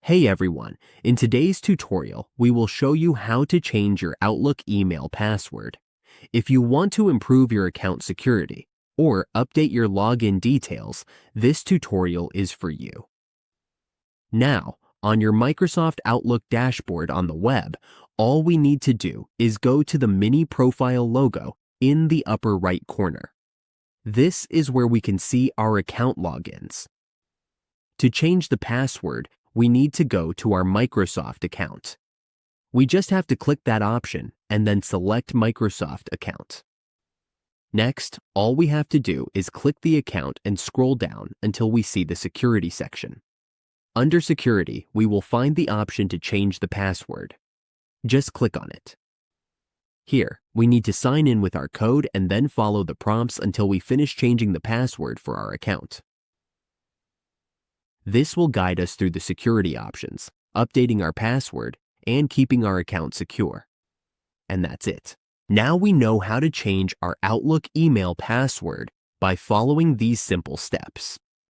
Hey everyone, in today's tutorial, we will show you how to change your Outlook email password. If you want to improve your account security or update your login details, this tutorial is for you. Now, on your Microsoft Outlook dashboard on the web, all we need to do is go to the mini profile logo in the upper right corner. This is where we can see our account logins. To change the password, we need to go to our Microsoft account. We just have to click that option and then select Microsoft account. Next, all we have to do is click the account and scroll down until we see the security section. Under security, we will find the option to change the password. Just click on it. Here, we need to sign in with our code and then follow the prompts until we finish changing the password for our account. This will guide us through the security options, updating our password, and keeping our account secure. And that's it. Now we know how to change our Outlook email password by following these simple steps.